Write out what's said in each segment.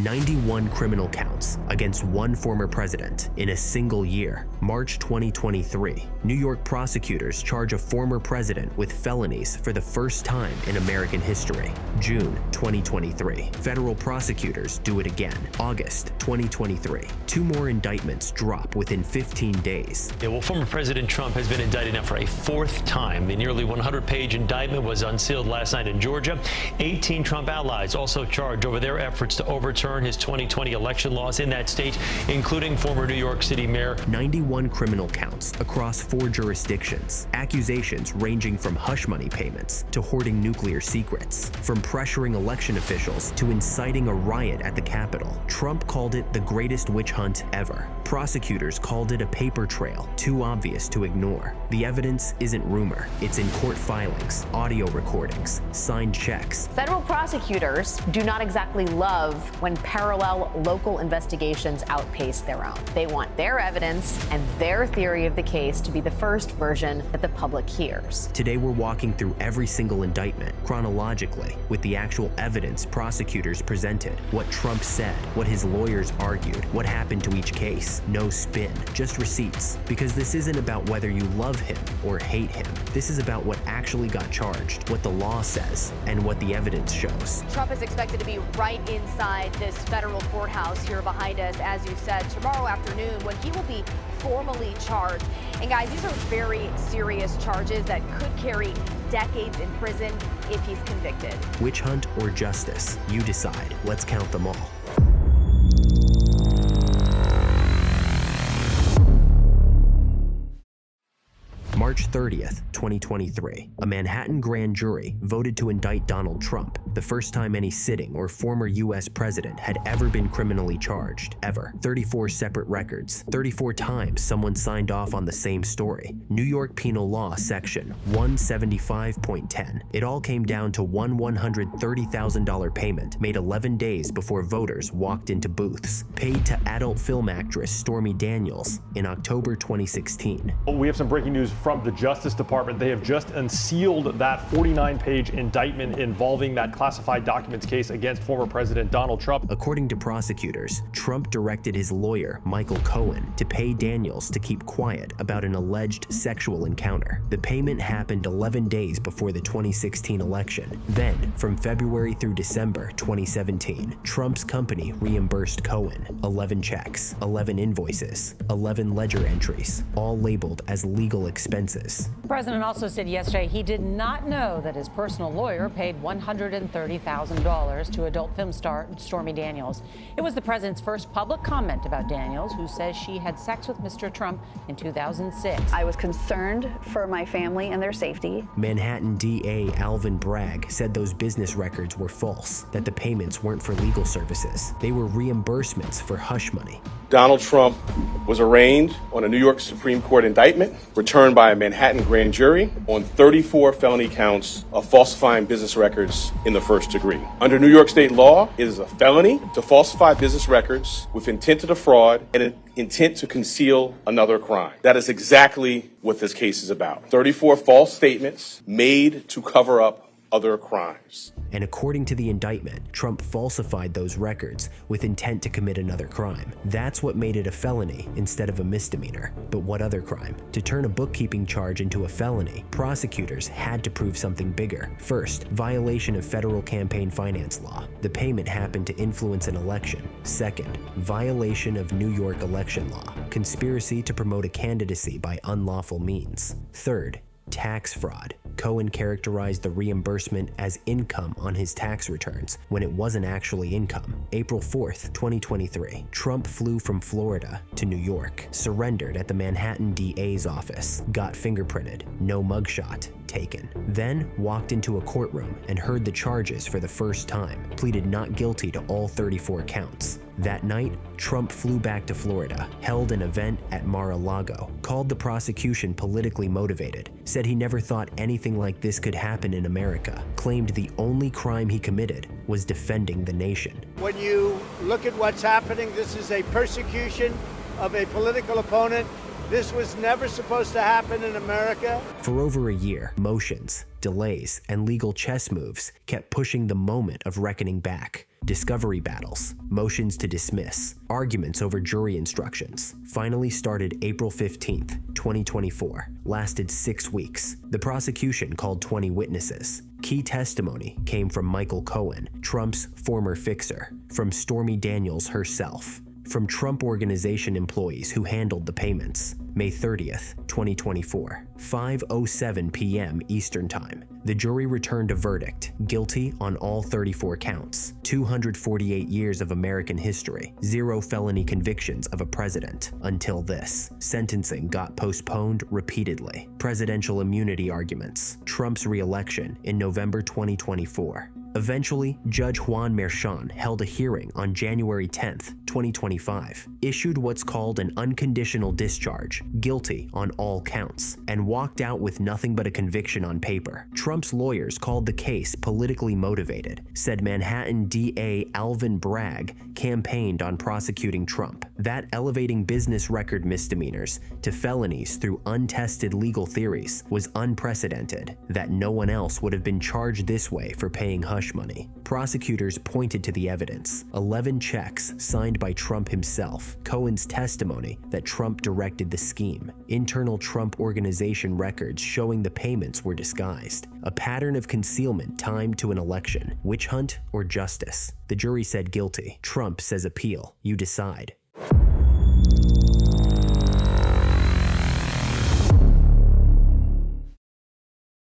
91 criminal counts against one former president in a single year. March 2023, New York prosecutors charge a former president with felonies for the first time in American history. June 2023, federal prosecutors do it again. August 2023, 2 more indictments drop within 15 days. Yeah, well, former President Trump has been indicted now for a 4th time. The nearly 100-page indictment was unsealed last night in Georgia. 18 Trump allies also charged over their efforts to overturn his 2020 election loss in that state, including former New York City Mayor. 91 criminal counts across 4 jurisdictions. Accusations ranging from hush money payments to hoarding nuclear secrets, from pressuring election officials to inciting a riot at the Capitol. Trump called it the greatest witch hunt ever. Prosecutors called it a paper trail too obvious to ignore. The evidence isn't rumor. It's in court filings, audio recordings, signed checks. Federal prosecutors do not exactly love when parallel local investigations outpace their own. They want their evidence and their theory of the case to be the first version that the public hears. Today we're walking through every single indictment chronologically with the actual evidence prosecutors presented, what Trump said, what his lawyers argued, what happened to each case. No spin, just receipts. Because this isn't about whether you love him or hate him. This is about what actually got charged, what the law says, and what the evidence shows. Trump is expected to be right inside this federal courthouse here behind us, as you said, tomorrow afternoon when he will be formally charged. And guys, these are very serious charges that could carry decades in prison if he's convicted. Witch hunt or justice? You decide. Let's count them all. March 30th, 2023, a Manhattan grand jury voted to indict Donald Trump, the first time any sitting or former U.S. president had ever been criminally charged, ever. 34 separate records, 34 times someone signed off on the same story. New York Penal Law Section 175.10. It all came down to one $130,000 payment made 11 days before voters walked into booths, paid to adult film actress Stormy Daniels in October 2016. We have some breaking news from the Justice Department. They have just unsealed that 49-page indictment involving that classified documents case against former President Donald Trump. According to prosecutors, Trump directed his lawyer, Michael Cohen, to pay Daniels to keep quiet about an alleged sexual encounter. The payment happened 11 days before the 2016 election. Then, from February through December 2017, Trump's company reimbursed Cohen 11 checks, 11 invoices, 11 ledger entries, all labeled as legal expenses. The president also said yesterday he did not know that his personal lawyer paid $130,000 to adult film star Stormy Daniels. It was the president's first public comment about Daniels, who says she had sex with Mr. Trump in 2006. I was concerned for my family and their safety. Manhattan DA Alvin Bragg said those business records were false, that the payments weren't for legal services. They were reimbursements for hush money. Donald Trump was arraigned on a New York Supreme Court indictment returned by a Manhattan grand jury on 34 felony counts of falsifying business records in the first degree. Under New York state law, it is a felony to falsify business records with intent to defraud and an intent to conceal another crime. That is exactly what this case is about. 34 false statements made to cover up other crimes. And according to the indictment, Trump falsified those records with intent to commit another crime. That's what made it a felony instead of a misdemeanor. But what other crime? To turn a bookkeeping charge into a felony, prosecutors had to prove something bigger. First, violation of federal campaign finance law. The payment happened to influence an election. Second, violation of New York election law. Conspiracy to promote a candidacy by unlawful means. Third, tax fraud. Cohen characterized the reimbursement as income on his tax returns when it wasn't actually income. April 4th, 2023, Trump flew from Florida to New York, surrendered at the Manhattan DA's office, got fingerprinted, no mugshot taken, then walked into a courtroom and heard the charges for the first time, pleaded not guilty to all 34 counts. That night, Trump flew back to Florida, held an event at Mar-a-Lago, called the prosecution politically motivated, said he never thought anything like this could happen in America, claimed the only crime he committed was defending the nation. When you look at what's happening, this is a persecution of a political opponent This was never supposed to happen in America. For over a year, motions, delays, and legal chess moves kept pushing the moment of reckoning back. Discovery battles, motions to dismiss, arguments over jury instructions finally started April 15th, 2024, lasted 6 weeks. The prosecution called 20 witnesses. Key testimony came from Michael Cohen, Trump's former fixer, from Stormy Daniels herself, from Trump Organization employees who handled the payments. May 30th, 2024, 5:07 p.m. Eastern Time. The jury returned a verdict, guilty on all 34 counts, 248 years of American history, 0 felony convictions of a president. Until this, sentencing got postponed repeatedly. Presidential immunity arguments, Trump's re-election in November 2024. Eventually, Judge Juan Merchan held a hearing on January 10th, 2025, issued what's called an unconditional discharge, guilty on all counts, and walked out with nothing but a conviction on paper. Trump's lawyers called the case politically motivated, said Manhattan DA Alvin Bragg campaigned on prosecuting Trump, that elevating business record misdemeanors to felonies through untested legal theories was unprecedented, that no one else would have been charged this way for paying hush money. Prosecutors pointed to the evidence, 11 checks signed by Trump himself, Cohen's testimony that Trump directed the scheme, internal Trump Organization records showing the payments were disguised, a pattern of concealment timed to an election, witch hunt or justice. The jury said guilty. Trump says appeal. You decide.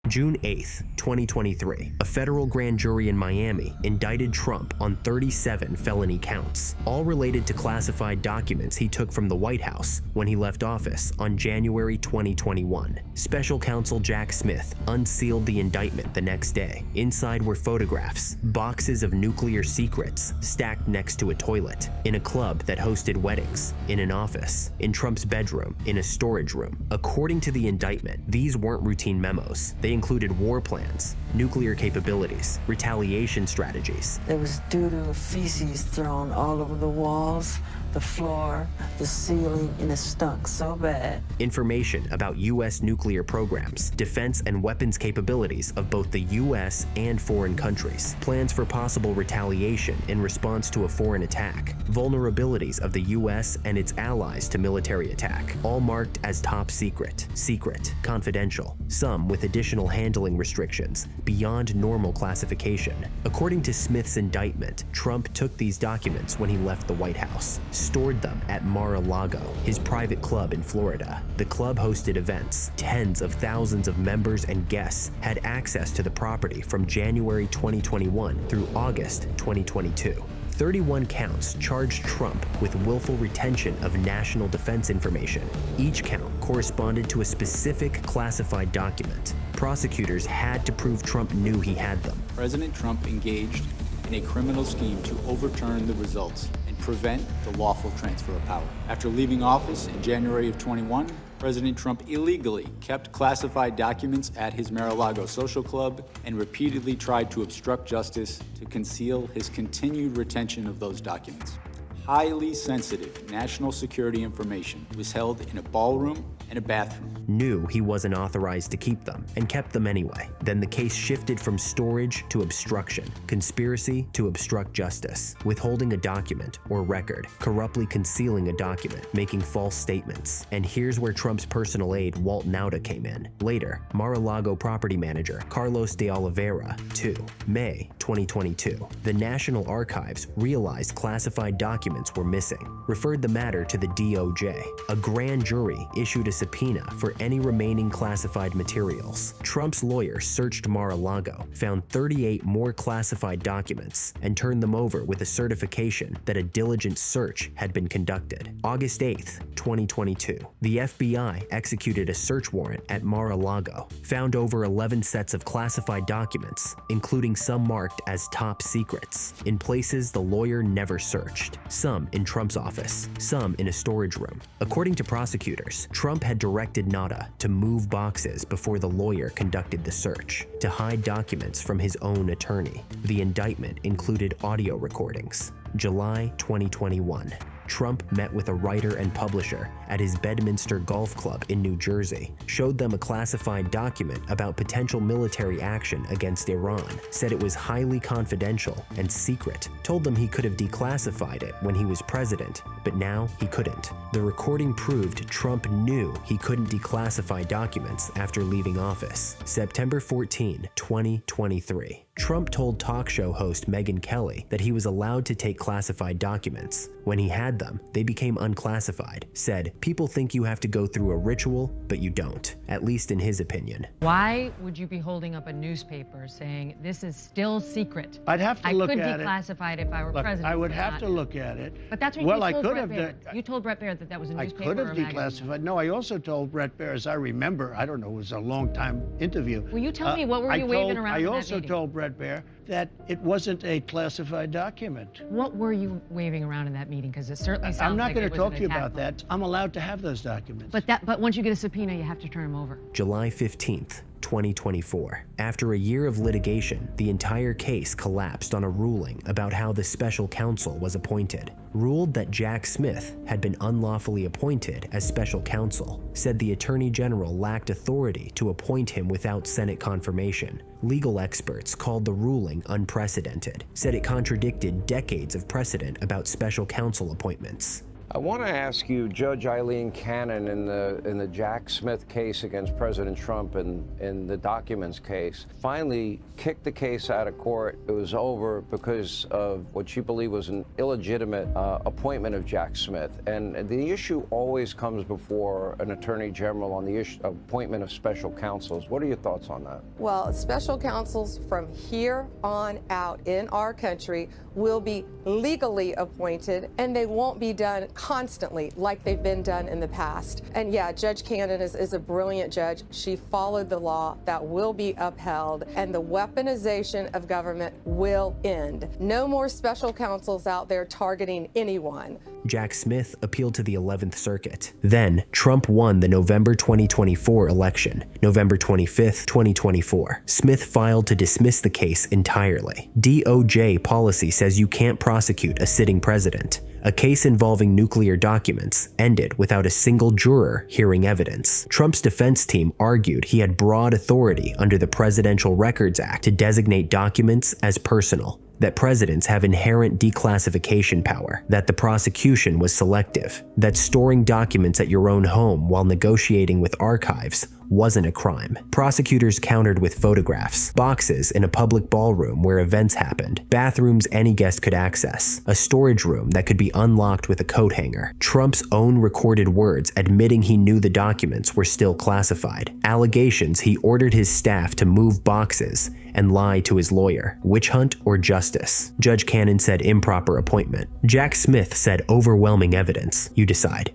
June 8th, 2023, a federal grand jury in Miami indicted Trump on 37 felony counts, all related to classified documents he took from the White House when he left office on January 2021. Special counsel Jack Smith unsealed the indictment the next day. Inside were photographs, boxes of nuclear secrets stacked next to a toilet, in a club that hosted weddings, in an office, in Trump's bedroom, in a storage room. According to the indictment, these weren't routine memos. They included war plans, nuclear capabilities, retaliation strategies. There was doo-doo, feces thrown all over the walls, the floor, the ceiling, and it stunk so bad. Information about U.S. nuclear programs, defense and weapons capabilities of both the U.S. and foreign countries, plans for possible retaliation in response to a foreign attack, vulnerabilities of the U.S. and its allies to military attack, all marked as top secret, secret, confidential, some with additional handling restrictions beyond normal classification. According to Smith's indictment, Trump took these documents when he left the White House, stored them at Mar-a-Lago, his private club in Florida. The club hosted events. Tens of thousands of members and guests had access to the property from January 2021 through August 2022. 31 counts charged Trump with willful retention of national defense information. Each count corresponded to a specific classified document. Prosecutors had to prove Trump knew he had them. President Trump engaged in a criminal scheme to overturn the results and prevent the lawful transfer of power. After leaving office in January of 21, President Trump illegally kept classified documents at his Mar-a-Lago social club and repeatedly tried to obstruct justice to conceal his continued retention of those documents. Highly sensitive national security information was held in a ballroom and a bathroom. Knew he wasn't authorized to keep them and kept them anyway. Then the case shifted from storage to obstruction, conspiracy to obstruct justice, withholding a document or record, corruptly concealing a document, making false statements. And here's where Trump's personal aide Walt Nauta came in. Later, Mar-a-Lago property manager Carlos de Oliveira, too. May 2022, the National Archives realized classified documents were missing, referred the matter to the DOJ. A grand jury issued a subpoena for any remaining classified materials. Trump's lawyer searched Mar-a-Lago, found 38 more classified documents, and turned them over with a certification that a diligent search had been conducted. August 8th, 2022, the FBI executed a search warrant at Mar-a-Lago, found over 11 sets of classified documents, including some marked as top secrets, in places the lawyer never searched, some in Trump's office, some in a storage room. According to prosecutors, Trump had directed Nauta to move boxes before the lawyer conducted the search, to hide documents from his own attorney. The indictment included audio recordings. July 2021. Trump met with a writer and publisher at his Bedminster Golf Club in New Jersey, showed them a classified document about potential military action against Iran, said it was highly confidential and secret, told them he could have declassified it when he was president, but now he couldn't. The recording proved Trump knew he couldn't declassify documents after leaving office. September 14, 2023. Trump told talk show host Megyn Kelly that he was allowed to take classified documents. When he had them, they became unclassified. Said, "People think you have to go through a ritual, but you don't," at least in his opinion. Why would you be holding up a newspaper saying this is still secret? I'd have to look at it. I could declassify it if I were president. I would have to look at it. But that's what you told Brett Baer. You told Brett Baer that that was a newspaper. I could have declassified. No, I also told Brett Baer, as I remember, I don't know, it was a long time interview. Will you tell me what were you waving around in that I also told Brett Baer that it wasn't a classified document. What were you waving around in that meeting? Because it certainly sounds I'm not like going to talk to you attack about that. I'm allowed to have those documents. But once you get a subpoena, you have to turn them over. July 15th. 2024. After a year of litigation, the entire case collapsed on a ruling about how the special counsel was appointed. Ruled that Jack Smith had been unlawfully appointed as special counsel. Said the Attorney General lacked authority to appoint him without Senate confirmation. Legal experts called the ruling unprecedented. Said it contradicted decades of precedent about special counsel appointments. I want to ask you, Judge Eileen Cannon, in the Jack Smith case against President Trump and in the documents case, finally kicked the case out of court. It was over because of what she believed was an illegitimate appointment of Jack Smith. And the issue always comes before an attorney general on the issue of appointment of special counsels. What are your thoughts on that? Well, special counsels from here on out in our country will be legally appointed, and they won't be done constantly like they've been done in the past. And yeah, Judge Cannon is a brilliant judge. She followed the law. That will be upheld, and the weaponization of government will end. No more special counsels out there targeting anyone. Jack Smith appealed to the 11th Circuit. Then, Trump won the November 2024 election. November 25th, 2024. Smith filed to dismiss the case entirely. DOJ policy says you can't prosecute a sitting president. A case involving nuclear documents ended without a single juror hearing evidence. Trump's defense team argued he had broad authority under the Presidential Records Act to designate documents as personal, that presidents have inherent declassification power, that the prosecution was selective, that storing documents at your own home while negotiating with archives wasn't a crime. Prosecutors countered with photographs, boxes in a public ballroom where events happened, bathrooms any guest could access, a storage room that could be unlocked with a coat hanger, Trump's own recorded words admitting he knew the documents were still classified, allegations he ordered his staff to move boxes and lie to his lawyer. Witch hunt or justice? Judge Cannon said improper appointment. Jack Smith said overwhelming evidence. You decide.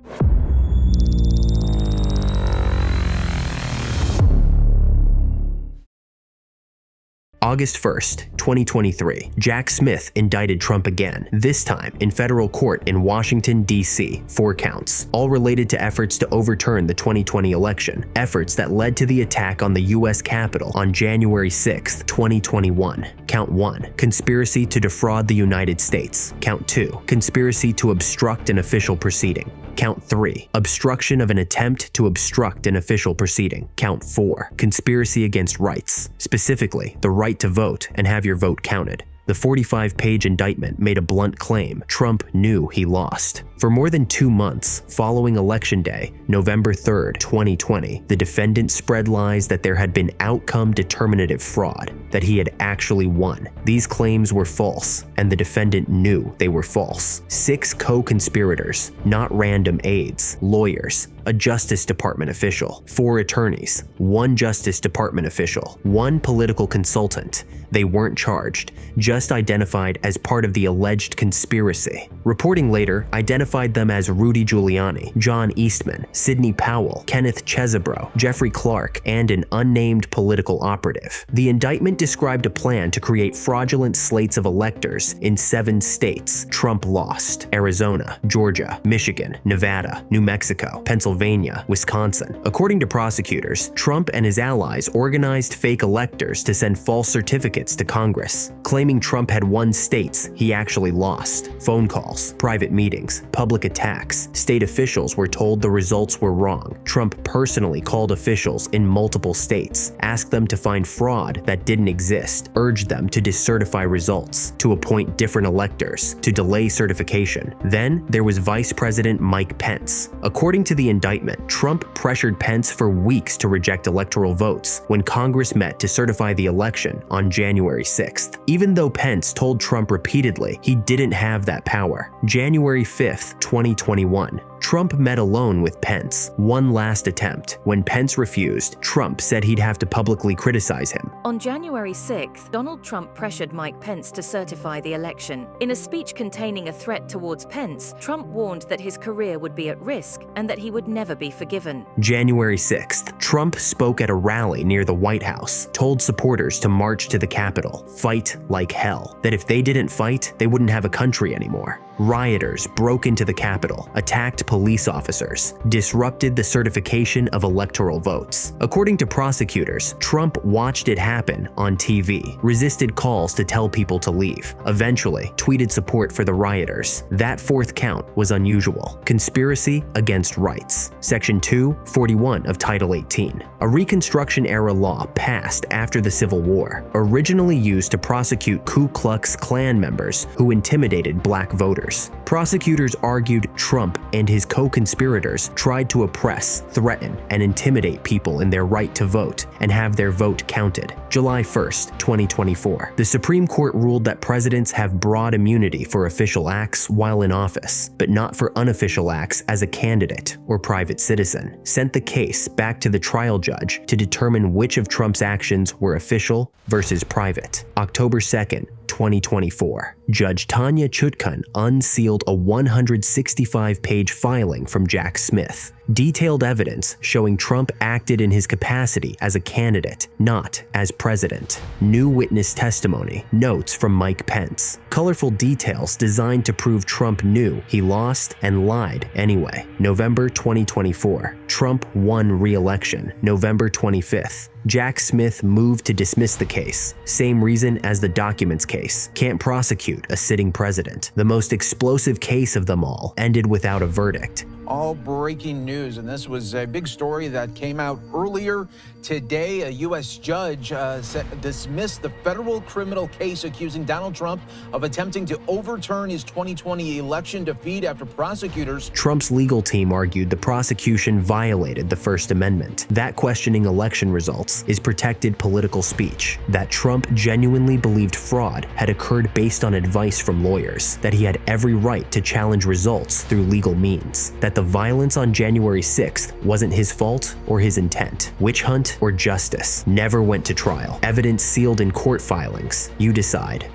August 1st, 2023, Jack Smith indicted Trump again, this time in federal court in Washington, D.C., 4 counts, all related to efforts to overturn the 2020 election, efforts that led to the attack on the U.S. Capitol on January 6, 2021. Count 1, conspiracy to defraud the United States. Count 2, conspiracy to obstruct an official proceeding. Count 3, obstruction of an attempt to obstruct an official proceeding. Count 4, conspiracy against rights, specifically the right to vote and have your vote counted. The 45-page indictment made a blunt claim Trump knew he lost. For more than 2 months following Election Day, November 3rd, 2020, the defendant spread lies that there had been outcome-determinative fraud, that he had actually won. These claims were false, and the defendant knew they were false. 6 co-conspirators, not random aides, lawyers, a Justice Department official, 4 attorneys, 1 Justice Department official, 1 political consultant. They weren't charged, just identified as part of the alleged conspiracy. Reporting later identified them as Rudy Giuliani, John Eastman, Sidney Powell, Kenneth Chesebro, Jeffrey Clark, and an unnamed political operative. The indictment described a plan to create fraudulent slates of electors in 7 states Trump lost: Arizona, Georgia, Michigan, Nevada, New Mexico, Pennsylvania, Pennsylvania, Wisconsin. According to prosecutors, Trump and his allies organized fake electors to send false certificates to Congress, claiming Trump had won states he actually lost. Phone calls, private meetings, public attacks. State officials were told the results were wrong. Trump personally called officials in multiple states, asked them to find fraud that didn't exist, urged them to decertify results, to appoint different electors, to delay certification. Then there was Vice President Mike Pence. According to the indictment, Trump pressured Pence for weeks to reject electoral votes when Congress met to certify the election on January 6th, even though Pence told Trump repeatedly he didn't have that power. January 5th, 2021. Trump met alone with Pence, one last attempt. When Pence refused, Trump said he'd have to publicly criticize him. On January 6th, Donald Trump pressured Mike Pence to certify the election. In a speech containing a threat towards Pence, Trump warned that his career would be at risk and that he would never be forgiven. January 6th, Trump spoke at a rally near the White House, told supporters to march to the Capitol, fight like hell, that if they didn't fight, they wouldn't have a country anymore. Rioters broke into the Capitol, attacked police officers, disrupted the certification of electoral votes. According to prosecutors, Trump watched it happen on TV, resisted calls to tell people to leave, eventually tweeted support for the rioters. That fourth count was unusual: conspiracy against rights. Section 241 of Title 18, a Reconstruction-era law passed after the Civil War, originally used to prosecute Ku Klux Klan members who intimidated black voters. Prosecutors argued Trump and his co-conspirators tried to oppress, threaten, and intimidate people in their right to vote and have their vote counted. July 1st, 2024. The Supreme Court ruled that presidents have broad immunity for official acts while in office, but not for unofficial acts as a candidate or private citizen. Sent the case back to the trial judge to determine which of Trump's actions were official versus private. October 2nd, 2024. Judge Tanya Chutkan unsealed a 165-page filing from Jack Smith. Detailed evidence showing Trump acted in his capacity as a candidate, not as president. New witness testimony, notes from Mike Pence. Colorful details designed to prove Trump knew he lost and lied anyway. November 2024. Trump won re-election. November 25th. Jack Smith moved to dismiss the case. Same reason as the documents case. Can't prosecute a sitting president. The most explosive case of them all ended without a verdict. All breaking news, and this was a big story that came out earlier today. A U.S. judge dismissed the federal criminal case accusing Donald Trump of attempting to overturn his 2020 election defeat after prosecutors. Trump's legal team argued the prosecution violated the First Amendment. That questioning election results is protected political speech. That Trump genuinely believed fraud had occurred based on advice from lawyers. That he had every right to challenge results through legal means. That the violence on January 6th wasn't his fault or his intent. Witch hunt or justice never went to trial. Evidence sealed in court filings. You decide.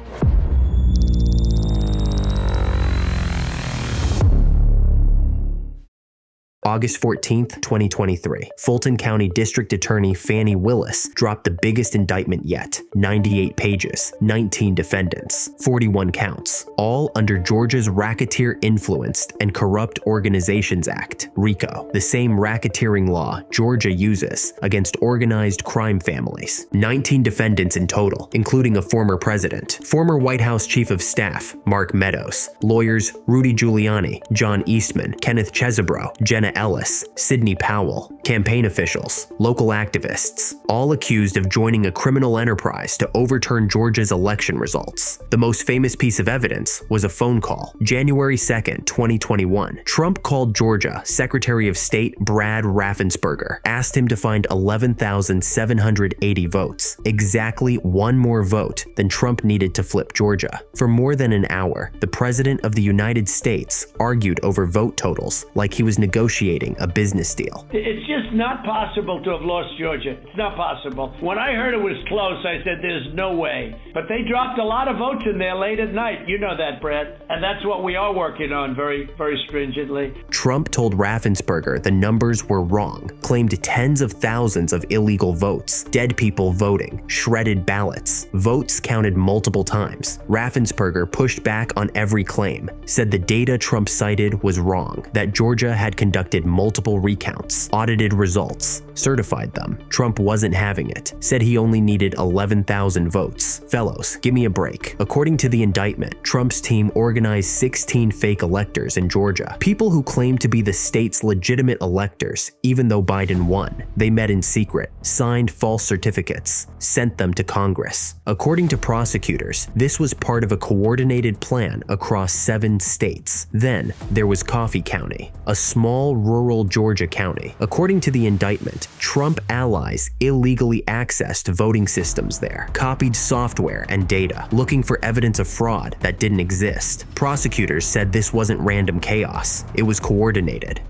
August 14th, 2023. Fulton County District Attorney Fani Willis dropped the biggest indictment yet. 98 pages, 19 defendants, 41 counts, all under Georgia's Racketeer-Influenced and Corrupt Organizations Act, RICO, the same racketeering law Georgia uses against organized crime families. 19 defendants in total, including a former president, former White House Chief of Staff Mark Meadows, lawyers Rudy Giuliani, John Eastman, Kenneth Chesebro, Jenna Ellis, Sidney Powell, campaign officials, local activists, all accused of joining a criminal enterprise to overturn Georgia's election results. The most famous piece of evidence was a phone call. January 2nd, 2021. Trump called Georgia Secretary of State Brad Raffensperger, asked him to find 11,780 votes, exactly one more vote than Trump needed to flip Georgia. For more than an hour, the President of the United States argued over vote totals like he was negotiating a business deal. It's just not possible to have lost Georgia. It's not possible. When I heard it was close, I said there's no way. But they dropped a lot of votes in there late at night. You know that, Brad. And that's what we are working on very, very stringently. Trump told Raffensperger the numbers were wrong, claimed tens of thousands of illegal votes, dead people voting, shredded ballots, votes counted multiple times. Raffensperger pushed back on every claim, said the data Trump cited was wrong, that Georgia had conducted conducted multiple recounts, audited results, certified them. Trump wasn't having it, said he only needed 11,000 votes. Fellows, give me a break. According to the indictment, Trump's team organized 16 fake electors in Georgia, people who claimed to be the state's legitimate electors, even though Biden won. They met in secret, signed false certificates, sent them to Congress. According to prosecutors, this was part of a coordinated plan across 7 states. Then, there was Coffee County, a small rural Georgia county. According to the indictment, Trump allies illegally accessed voting systems there, copied software and data, looking for evidence of fraud that didn't exist. Prosecutors said this wasn't random chaos, it was coordinated.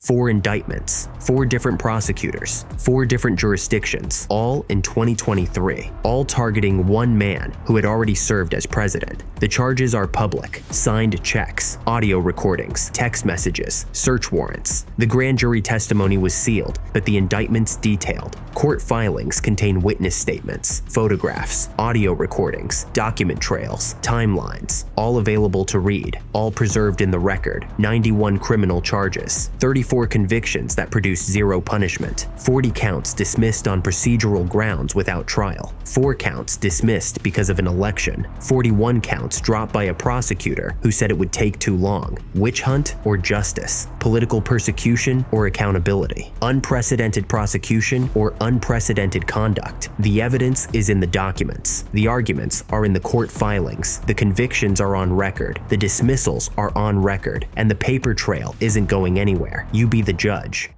Four indictments, 4 different prosecutors, 4 different jurisdictions, all in 2023, all targeting one man who had already served as president. The charges are public, signed checks, audio recordings, text messages, search warrants. The grand jury testimony was sealed, but the indictments detailed. Court filings contain witness statements, photographs, audio recordings, document trails, timelines, all available to read, all preserved in the record. 91 criminal charges, 34 convictions that produced 0 punishment, 40 counts dismissed on procedural grounds without trial, 4 counts dismissed because of an election, 41 counts dropped by a prosecutor who said it would take too long, witch hunt or justice, political persecution or accountability, unprecedented prosecution or unprecedented conduct. The evidence is in the documents. The arguments are in the court filings. The convictions are on record. The dismissals are on record. And the paper trail isn't going anywhere. You be the judge.